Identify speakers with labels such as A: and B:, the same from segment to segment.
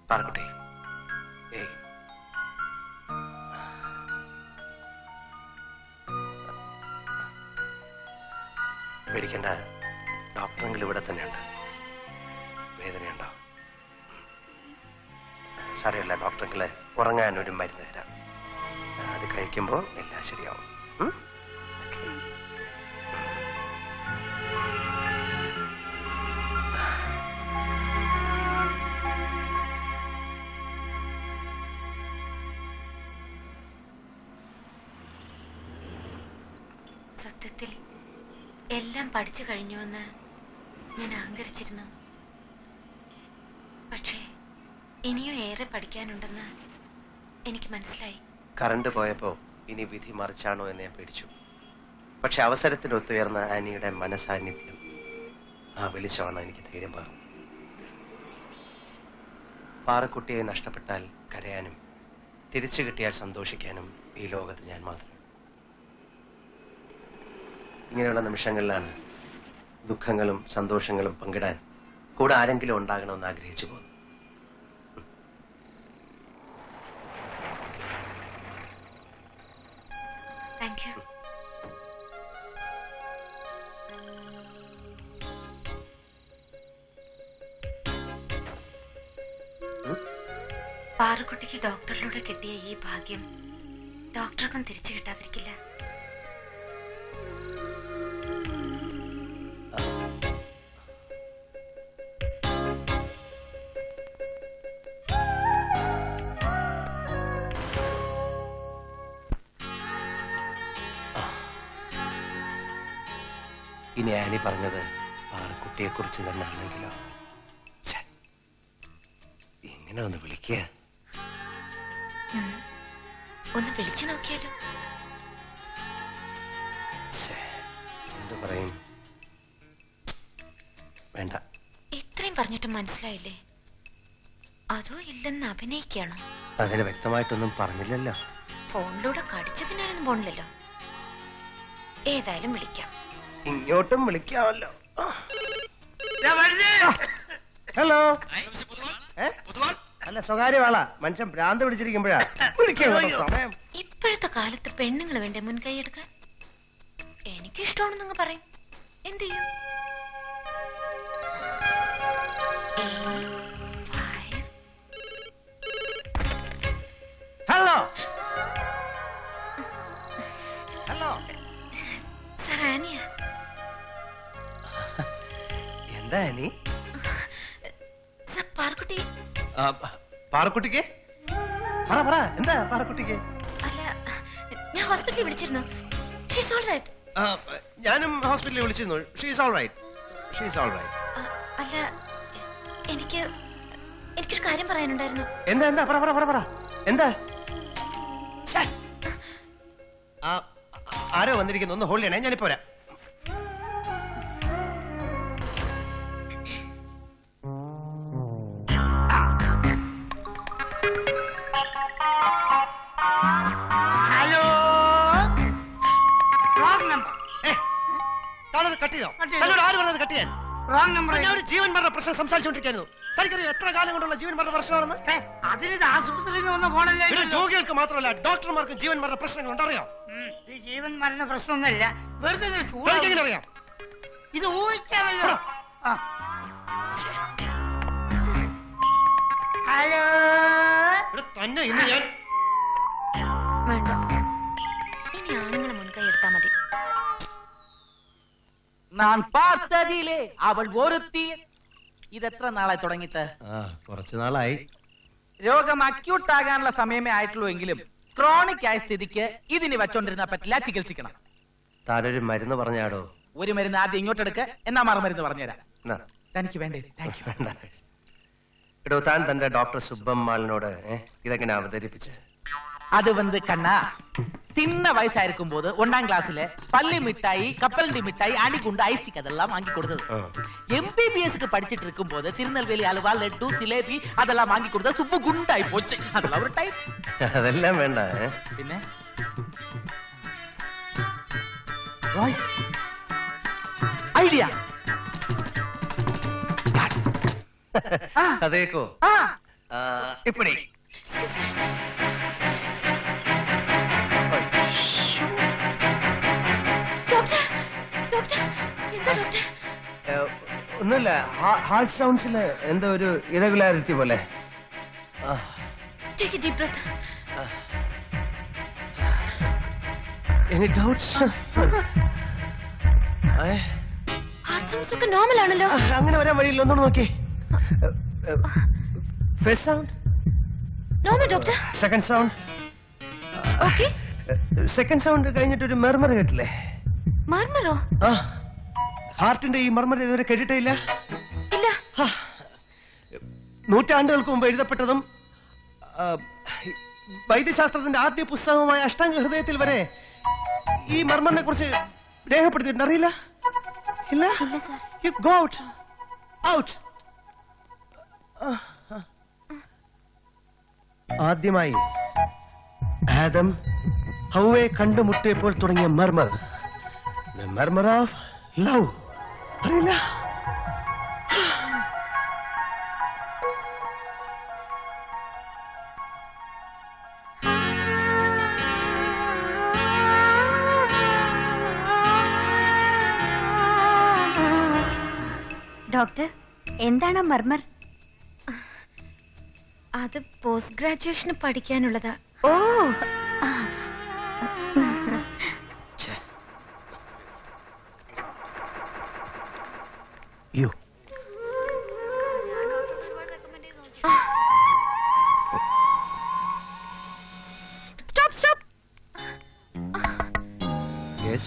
A: പാർക്കുട്ടി, ഏയ് പേടിക്കണ്ട, ഡോക്ടറെങ്കിലും ഇവിടെ തന്നെയുണ്ട്. വേദനയുണ്ടോ? സാരമില്ല, ഡോക്ടറെങ്കില് ഉറങ്ങാൻ ഒരു മരുന്ന് തരാം. അത് കഴിക്കുമ്പോൾ എല്ലാം ശരിയാവും.
B: സത്യത്തിൽ എല്ലാം പഠിച്ചു കഴിഞ്ഞുവെന്ന് ഞാൻ അഹങ്കരിച്ചിരുന്നു. പക്ഷേ ഇനിയും ഏറെ പഠിക്കാനുണ്ടെന്ന് എനിക്ക് മനസ്സിലായി.
A: കറണ്ട് പോയപ്പോ ഇനി വിധി മറിച്ചാണോ എന്ന് ഞാൻ പേടിച്ചു. പക്ഷെ അവസരത്തിനൊത്തുയർന്ന ആനിയുടെ മനസാന്നിധ്യം, ആ വെളിച്ചമാണ് എനിക്ക് ധൈര്യം പകർന്നു. പാറക്കുട്ടിയെ നഷ്ടപ്പെട്ടാൽ കരയാനും തിരിച്ചു കിട്ടിയാൽ സന്തോഷിക്കാനും ഈ ലോകത്ത് ഞാൻ മാത്രം. ഇങ്ങനെയുള്ള നിമിഷങ്ങളിലാണ് ദുഃഖങ്ങളും സന്തോഷങ്ങളും പങ്കിടാൻ കൂടെ ആരെങ്കിലും ഉണ്ടാകണമെന്ന് ആഗ്രഹിച്ചു പോകുന്നു.
B: Thank you. പാറുക്കുട്ടിക്ക് ഡോക്ടറിലൂടെ കിട്ടിയ ഈ ഭാഗ്യം ഡോക്ടർക്കും തിരിച്ചു കിട്ടാതിരിക്കില്ല.
A: ഇനി ആനി പറഞ്ഞത് പാറക്കുട്ടിയെ കുറിച്ച് തന്നെ ആണെങ്കിലോ? ഇങ്ങനെ ഒന്ന് വിളിക്കുക.
B: ഒന്ന് വിളിച്ചു നോക്കിയാലോ?
A: എന്ത് പറയും? വേണ്ട.
B: ഇത്രയും പറഞ്ഞിട്ടും മനസ്സിലായില്ലേ? അതോ ഇല്ലെന്ന് അഭിനയിക്കാണോ?
A: അതിന് വ്യക്തമായിട്ടൊന്നും പറഞ്ഞില്ലല്ലോ.
B: ഫോണിലൂടെ കടിച്ചു തിന്നാനൊന്നും പോണില്ലല്ലോ. ഏതായാലും വിളിക്കാം.
A: ഇങ്ങോട്ടും വിളിക്കാമല്ലോ. ഹലോ. അല്ല, സ്വകാര്യ വേള. മനുഷ്യൻ ഭ്രാന്ത് പിടിച്ചിരിക്കുമ്പോഴാ സമയം.
B: ഇപ്പോഴത്തെ കാലത്ത് പെണ്ണുങ്ങൾ വേണ്ടേ മുൻകൈ എടുക്കാൻ? എനിക്കിഷ്ടമാണെന്നങ്ങ് പറയും. എന്ത് ചെയ്യും?
A: ഹലോ. ഹലോ.
B: സർ, ആനിയാ.
A: എന്താ ആനി?
B: സർ, പാർക്കുട്ടി.
A: പാറക്കുട്ടിക്ക് പറ എന്താ പാറക്കുട്ടിക്ക്?
B: അല്ല, ഞാൻ ഹോസ്പിറ്റലിൽ വിളിച്ചിരുന്നു. She's all right.
A: ഞാനും ഹോസ്പിറ്റലിൽ വിളിച്ചിരുന്നു. She's all right. She's all right.
B: അല്ല, എനിക്കൊരു കാര്യം പറയാനുണ്ടായിരുന്നു.
A: എന്താ പറ. എന്താ? ആരോ വന്നിരിക്കുന്നു. ഒന്ന് ഹോൾഡ് ചെയ്യണേ, ഞാനിപ്പോ വരാം.
C: ഹലോ. Wrong number.
A: കട്ട് ചെയ്തോ? തന്നോട് ആര് പറഞ്ഞത് കട്ട് ചെയ്യാൻ?
C: Wrong number.
A: ഞാൻ ഒരു ജീവൻ മരണ പ്രശ്നം സംസാരിച്ചുകൊണ്ടിരിക്കുന്നു. തനിക്കറിയാം എത്ര കാലം കൊണ്ടുള്ള ജീവൻ മരണ പ്രശ്നമാണെന്ന്?
C: അതിനിത് ആശുപത്രിയിൽ നിന്ന് വന്ന ഫോണല്ലേ?
A: രോഗികൾക്ക് മാത്രമല്ല ഡോക്ടർമാർക്കും ജീവൻ മരണ പ്രശ്നങ്ങൾ ഉണ്ടറിയാം.
C: ഇത് ജീവൻ മരണ പ്രശ്നമൊന്നുമല്ല, വെറുതെ
A: എങ്ങനെ അറിയാം?
C: ഇത് ഊഹിക്കാമല്ലോ. ഹലോ.
A: തന്നെ ഇന്ന് ഞാൻ
B: വേണ്ട, ഇനി ആണുങ്ങളെ മുൻകൈ എടുത്താ മതി.
D: ഞാൻ പാർത്തതിയിലെ അവൾ ഒരുത്തി. ഇതെത്ര നാളായി തുടങ്ങിയിട്ട്?
A: കുറച്ചു നാളായി.
D: രോഗം അക്യൂട്ട് ആകാനുള്ള സമയമേ ആയിട്ടുള്ളൂ എങ്കിലും ക്രോണിക് ആയ സ്ഥിതിക്ക് ഇതിന് വെച്ചോണ്ടിരുന്ന പറ്റില്ല, ചികിത്സിക്കണം.
A: താനൊരു മരുന്ന് പറഞ്ഞാടോ?
D: ഒരു മരുന്ന് ആദ്യം ഇങ്ങോട്ട് എടുക്ക, എന്നാ മറുമരുന്ന് പറഞ്ഞുതരാം. തനിക്ക് വേണ്ടേ?
A: എടോ, താൻ തന്റെ ഡോക്ടർ സുബ്ബമ്മാളിനോട് ഇതെങ്ങനെ അവതരിപ്പിച്ച്?
D: அது வந்து கண்ணா, சின்ன வயசா இருக்கும் போது 1ஆம் கிளாஸ்ல பள்ளி மிட்டாய், கப்பலண்டி மிட்டாய், அணிகுண்டு, ஐஸ்டிக் அதெல்லாம் வாங்கி கொடுத்தது. MBBSக்கு படிச்சிட்டு இருக்கும் போது திருநெல்வேலி அல்வா, லட்டு, சிலேபி அதெல்லாம் வாங்கி கொடுத்தா சுப்பு குண்டாய் போச்சு. அதெல்லாம் ஒரு டைப்.
A: அதெல்லாம் வேண்டாம்.
D: பின்ன ராய் ஐடியா.
A: അതേക്കോ ഇപ്പടി ഒന്നുമില്ല, ഹാർട്ട് സൗണ്ട്സില് എന്തോ ഒരു ഇറഗുലാരിറ്റി പോലെ. Any doubts?
B: നോർമൽ ആണല്ലോ.
A: അങ്ങനെ വരാൻ വഴിയില്ല, ഒന്നുകൂടെ നോക്കി. First sound
B: normal doctor.
A: Second sound
B: okay.
A: Second sound കഴിഞ്ഞിട്ട് ഒരു മർമർ കേട്ടില്ലേ?
B: മർമറോ?
A: ഹാർട്ടിന്റെ ഈ മർമർ ഇതുവരെ കേട്ടിട്ടേ ഇല്ല?
B: ഇല്ല.
A: നൂറ്റാണ്ടുകൾക്ക് മുമ്പ് എഴുതപ്പെട്ടതും വൈദ്യശാസ്ത്രത്തിന്റെ ആദ്യ പുസ്തകമായ അഷ്ടാംഗ ഹൃദയത്തിൽ വരെ ഈ മർമറിനെ കുറിച്ച് രേഖപ്പെടുത്തിയിട്ടുണ്ട്. അറിയില്ല? ഇല്ല. You go out. Out. ആദ്യമായി ആദം ഹവ്വയെ കണ്ടുമുട്ടിയപ്പോൾ തുടങ്ങിയ murmur, the murmur of love. അറിയില്ല?
B: ഡോക്ടർ, എന്താണ് മർമർ? അത് പോസ്റ്റ് ഗ്രാജുവേഷന് പഠിക്കാനുള്ളതാ. Oh,
A: You.
B: Stop, stop.
A: Yes.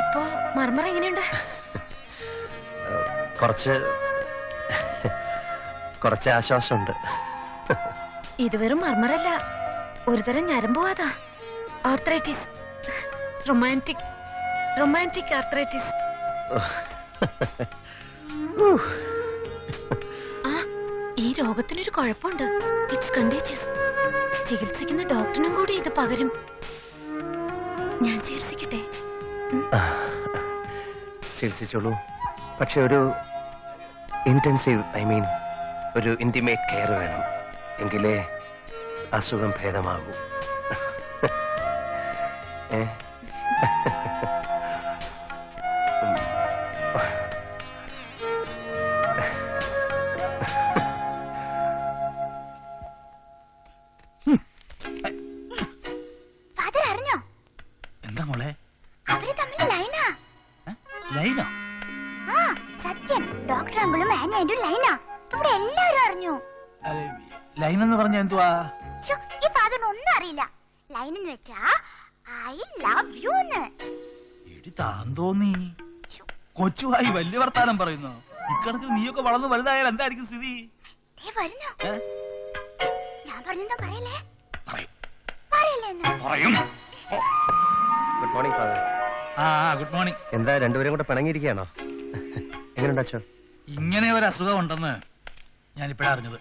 B: ഇപ്പോ മർമർ എങ്ങനെയുണ്ട്?
A: കുറച്ച് ആശ്വാസമുണ്ട്.
B: ഇത് വെറും മർമറല്ല, ഒരുതരം ഞരമ്പുവാതാ. Arthritis, romantic arthritis. ഈ രോഗത്തിനൊരു കുഴപ്പമുണ്ട്. It's contagious. ചികിത്സിക്കുന്ന ഡോക്ടറിനും കൂടി ഇത് പകരും. ഞാൻ ചികിത്സിക്കട്ടെ?
A: ചികിത്സിച്ചോളൂ, പക്ഷെ ഒരു ഇന്റൻസീവ്, ഒരു ഇന്റിമേറ്റ് കെയർ വേണം. എങ്കിലേ അസുഖം ഭേദമാകൂ.
C: അറിഞ്ഞോ?
E: എന്താ മോളെ?
C: അവര് തമ്മിൽ ലൈനാ.
E: ലൈനോ?
C: ആ, സത്യം. ഡോക്ടർ അങ്കിളും ആന്റിയും ലൈനാ. ഇവിടെ എല്ലാവരും അറിഞ്ഞു.
E: ലൈൻ എന്ന് പറഞ്ഞ എന്തുവാ?
C: ഈ ഫാദറിന് ഒന്നും അറിയില്ല. ലൈൻ എന്ന് വെച്ചാ ഐ ലവ് യു എന്ന്.
E: എടി താൻ തോന്നി കൊച്ചുവായി വലിയ വർത്താനം പറയുന്നു. ഇക്കണക്കിൽ നീയൊക്കെ വളർന്ന് വലുതായാൽ എന്തായിരിക്കും സ്ഥിതി?
C: ഞാൻ പറഞ്ഞെന്താ പറയല്ലേ?
E: പറയും.
A: Good morning father.
E: Good morning.
A: എന്താ രണ്ടുപേരും കൂടെ പിണങ്ങിയിരിക്കുകയാണോ? എങ്ങനെയുണ്ട് അച്ഛൻ?
E: ഇങ്ങനെ ഒരു അസുഖം ഉണ്ടെന്ന് ഞാനിപ്പോഴാ അറിഞ്ഞത്.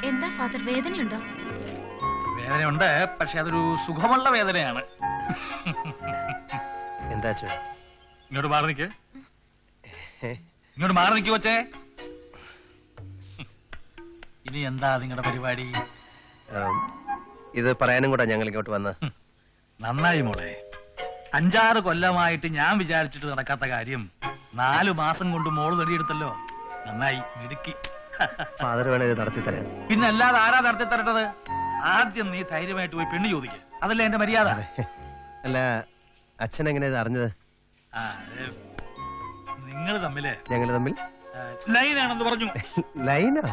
B: എന്താ ഫാദർ, വേദനയുണ്ടോ?
E: വേദനയുണ്ട്, പക്ഷെ അതൊരു സുഖമുള്ള വേദനയാണ്.
A: എന്താ അച്ഛൻ?
E: ഇങ്ങോട്ട് മാറി നിൽക്ക്. ഇങ്ങോട്ട് മാറി നിൽക്കു കൊച്ചേ. ഇനി എന്താ നിങ്ങളുടെ പരിപാടി?
A: ഇത് പറയാനും കൂടെ ഞങ്ങൾ ഇങ്ങോട്ട് വന്ന്.
E: നന്നായി മോളെ. 5-6 കൊല്ലമായിട്ട് ഞാൻ വിചാരിച്ചിട്ട് നടക്കാത്ത കാര്യം 4 മാസം കൊണ്ട് മോള് നേടിയെടുത്തല്ലോ. നന്നായി, മിടുക്കി.
A: ഫാദർ വേണേ ഇത് നടത്തി തരാം.
E: പിന്നെ അല്ലാതെ ആരാ നടത്തി തരേണ്ടത്? ആദ്യം നീ ധൈര്യമായിട്ട് പോയി പെണ്ണ് ചോദിക്കുക. അതല്ലേ എന്റെ മര്യാദ.
A: അല്ല, അച്ഛൻ എങ്ങനെ ഇത് അറിഞ്ഞത്?
E: നിങ്ങൾ തമ്മില്
A: ഞങ്ങൾ തമ്മിൽ
E: ലൈനാണെന്ന് പറഞ്ഞു.
A: ലൈനോ?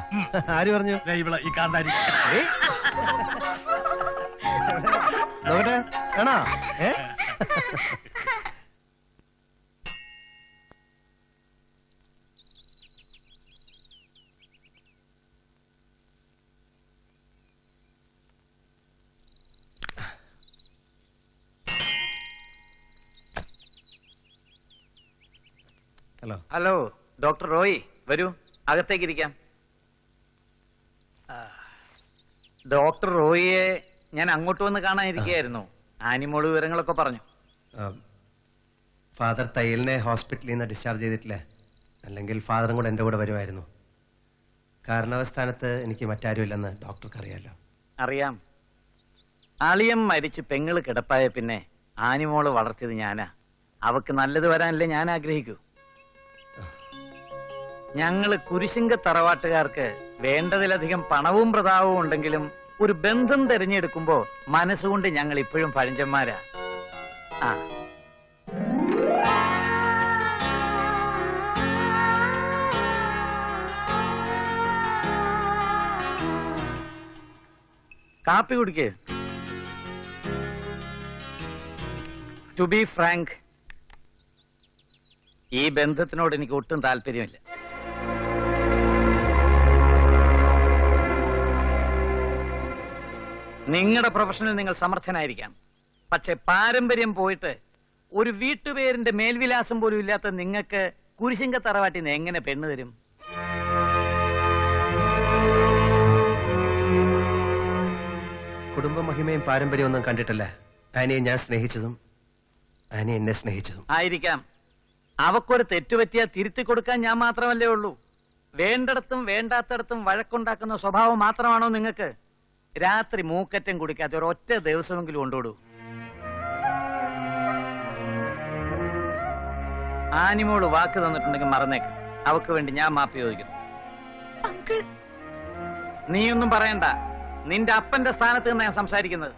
A: ആര് പറഞ്ഞു?
E: ഇവിടെ ഈ കാന്താരി.
A: നോക്കട്ടെ, ആണോ?
F: ഹലോ, ഡോക്ടർ റോയി, വരൂ, അകത്തേക്ക് ഇരിക്കാം. ഡോക്ടർ റോയിയെ ഞാൻ അങ്ങോട്ട് വന്ന് കാണാനിരിക്കുകയായിരുന്നു. ആനിമോള് വിവരങ്ങളൊക്കെ പറഞ്ഞു.
A: ഫാദർ തയ്യലിനെ ഹോസ്പിറ്റലിൽ നിന്ന് ഡിസ്ചാർജ് ചെയ്തിട്ടില്ല. അല്ലെങ്കിൽ ഫാദറും കൂടെ എൻ്റെ കൂടെ വരുമായിരുന്നു. കാരണവസ്ഥാനത്ത് എനിക്ക് മറ്റാരുമില്ലെന്ന് ഡോക്ടർക്ക് അറിയാലോ.
F: അറിയാം. അളിയം മരിച്ച് പെങ്ങള് കിടപ്പായ പിന്നെ ആനിമോള് വളർത്തിയത് ഞാനാ. അവക്ക് നല്ലത് വരാനല്ലേ ഞാൻ ആഗ്രഹിക്കൂ. ഞങ്ങള് കുരിശിങ്ക തറവാട്ടുകാർക്ക് വേണ്ടതിലധികം പണവും പ്രതാപവും ഉണ്ടെങ്കിലും ഒരു ബന്ധം തിരഞ്ഞെടുക്കുമ്പോ മനസ്സുകൊണ്ട് ഞങ്ങൾ ഇപ്പോഴും പഴഞ്ചന്മാരാ. ആ കാപ്പി കുടിക്ക്. ടു ബി ഫ്രാങ്ക്, ഈ ബന്ധത്തിനോട് എനിക്ക് ഒട്ടും താല്പര്യമില്ല. നിങ്ങളുടെ പ്രൊഫഷനിൽ നിങ്ങൾ സമർത്ഥനായിരിക്കാം. പക്ഷെ പാരമ്പര്യം പോയിട്ട് ഒരു വീട്ടുപേരിന്റെ മേൽവിലാസം പോലും ഇല്ലാത്ത നിങ്ങൾക്ക് കുരിശിങ്ക തറവാട്ടിന്ന് എങ്ങനെ പെണ്ണ് തരും?
A: കുടുംബ മഹിമയും പാരമ്പര്യവും ഒന്നും കണ്ടിട്ടല്ല ആനിയെ ഞാൻ സ്നേഹിച്ചതും ആനി എന്നെ സ്നേഹിച്ചതും.
F: ആയിരിക്കാം. അവക്കൊരു തെറ്റുപറ്റിയാ തിരുത്തി കൊടുക്കാൻ ഞാൻ മാത്രമല്ലേ ഉള്ളൂ. വേണ്ടിടത്തും വേണ്ടാത്തടത്തും വഴക്കുണ്ടാക്കുന്ന സ്വഭാവം മാത്രമാണോ നിങ്ങൾക്ക്? രാത്രി മൂക്കറ്റം കുടിക്കാത്ത ഒരൊറ്റ ദിവസമെങ്കിലും കൊണ്ടോടൂ. ആനിമോള് വാക്ക് തന്നിട്ടുണ്ടെങ്കിൽ മറന്നേക്ക്. അവക്ക് വേണ്ടി ഞാൻ മാപ്പ് ചോദിക്കുന്നു. നീയൊന്നും പറയണ്ട. നിന്റെ അപ്പന്റെ സ്ഥാനത്ത് നിന്ന് ഞാൻ സംസാരിക്കുന്നത്.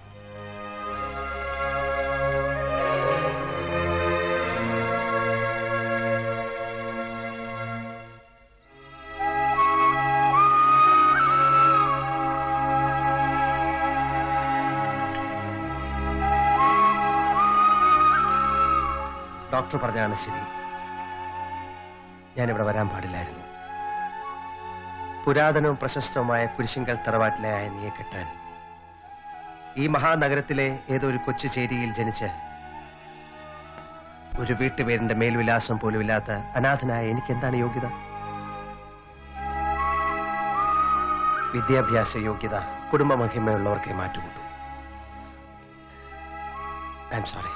A: ഡോക്ടർ പറഞ്ഞാണ് ശരി. ഞാനിവിടെ വരാൻ പാടില്ലായിരുന്നു. പുരാതനവും പ്രശസ്തവുമായ കുരിശിങ്കൽ തറവാട്ടിലെ ആനിയെ കെട്ടാൻ ഈ മഹാനഗരത്തിലെ ഏതോ ഒരു കൊച്ചു ചേരിയിൽ ജനിച്ച് ഒരു വീട്ടുപേരിന്റെ മേൽവിലാസം പോലും ഇല്ലാത്ത അനാഥനായ എനിക്ക് എന്താണ് യോഗ്യത? വിദ്യാഭ്യാസ യോഗ്യത കുടുംബ മഹിമയുള്ളവർക്കേ മാറ്റുകൊണ്ടു. I am sorry.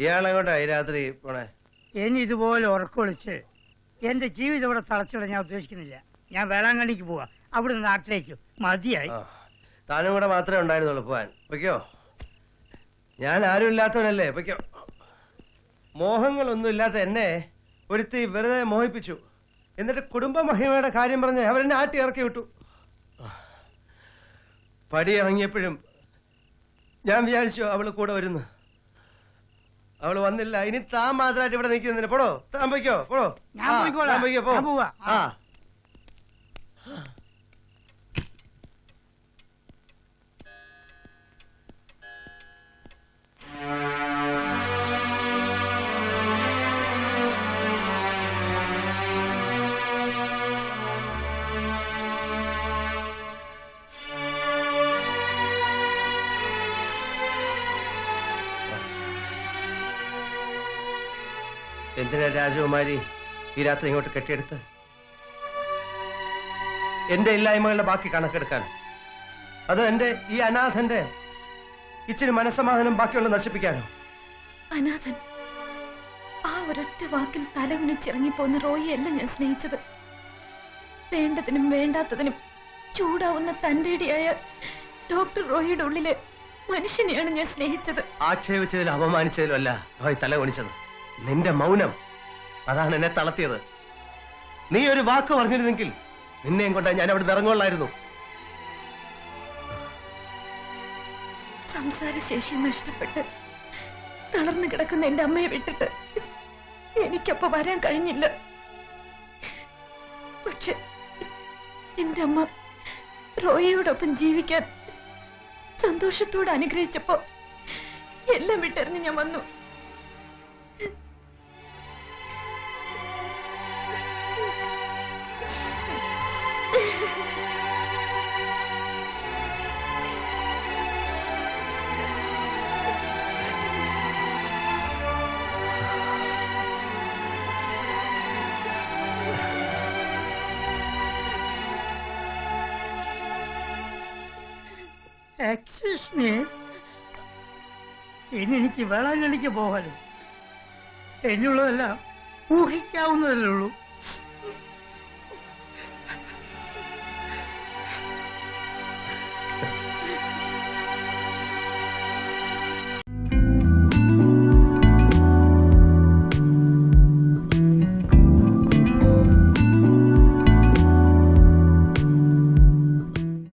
A: ഇയാളെങ്ങോട്ടാ ഈ രാത്രി പോണേ?
G: ഇനി ഇതുപോലെ ഉറക്കൊളിച്ച് എന്റെ ജീവിതം ഇവിടെ തളച്ചിടാൻ ഞാൻ ഉദ്ദേശിക്കുന്നില്ല. ഞാൻ വേളാങ്കണ്ണിക്ക് പോവാ, അവിടെ നിന്ന് നാട്ടിലേക്ക്. മതിയായി.
A: താനും കൂടെ മാത്രമേ ഉണ്ടായിരുന്നുള്ളൂ പോവാൻ. പൊയ്ക്കോ. ഞാൻ ആരും ഇല്ലാത്തവനല്ലേ. പൊയ്ക്കോ. മോഹങ്ങളൊന്നും ഇല്ലാത്ത എന്നെ ഒരുത്തി വെറുതെ മോഹിപ്പിച്ചു. എന്നിട്ട് കുടുംബ മഹിമയുടെ കാര്യം പറഞ്ഞ് അവരെന്നെ ആട്ടി ഇറക്കി വിട്ടു. പടി ഇറങ്ങിയപ്പോഴും ഞാൻ വിചാരിച്ചു അവള് കൂടെ വരുന്നു. അവള് വന്നില്ല. ഇനി താൻ മാത്രമായിട്ട് ഇവിടെ നിൽക്കുന്നില്ല. പോടോ, താൻ പോയിക്കോ. പോടോ. ആ എന്തിനാ രാജകുമാരി ഈ രാത്രി ഇങ്ങോട്ട് കെട്ടിയെടുത്ത്? എന്റെ ഇല്ലായ്മകളുടെ ബാക്കി കണക്കെടുക്കാൻ? അത് എന്റെ ഈ അനാഥന്റെ ഇച്ചിരി മനസ്സമാധാനം ബാക്കിയുള്ള നശിപ്പിക്കാനോ?
B: അനാഥൻ, ആ ഒരൊറ്റ വാക്കിൽ തലകുനിച്ചിറങ്ങിപ്പോന്ന റോയിയല്ല ഞാൻ സ്നേഹിച്ചത്. വേണ്ടതിനും വേണ്ടാത്തതിനും ചൂടാവുന്ന തന്റേടിയായ ഡോക്ടർ റോയിയുടെ ഉള്ളിലെ മനുഷ്യനെയാണ് ഞാൻ സ്നേഹിച്ചത്.
A: ആക്ഷേപിച്ചതിലും അപമാനിച്ചതിലും അല്ല റോയ് തലകുനിച്ചത്. നിന്റെ മൗനം അതാണ് എന്നെ തളർത്തിയത്. നീ ഒരു വാക്ക് പറഞ്ഞിരുന്നെങ്കിൽ നിന്നെയും കൊണ്ട് ഞാൻ അവിടെ ഇറങ്ങുള്ളായിരുന്നു.
B: സംസാരശേഷി നഷ്ടപ്പെട്ട് തളർന്നു കിടക്കുന്ന എന്റെ അമ്മയെ വിട്ടിട്ട് എനിക്കപ്പോ വരാൻ കഴിഞ്ഞില്ല. പക്ഷെ എന്റെ അമ്മ റോയിയോടൊപ്പം ജീവിക്കാൻ സന്തോഷത്തോടെ അനുഗ്രഹിച്ചപ്പോ എല്ലാം വിട്ടെറിഞ്ഞ് ഞാൻ വന്നു.
G: എക്സ്ക്യൂസ് മീ, ഇനി എനിക്ക് വേളാങ്കണ്ണിക്ക് പോകാനും എന്നുള്ളതെല്ലാം ഊഹിക്കാവുന്നതല്ലേ ഉള്ളൂ.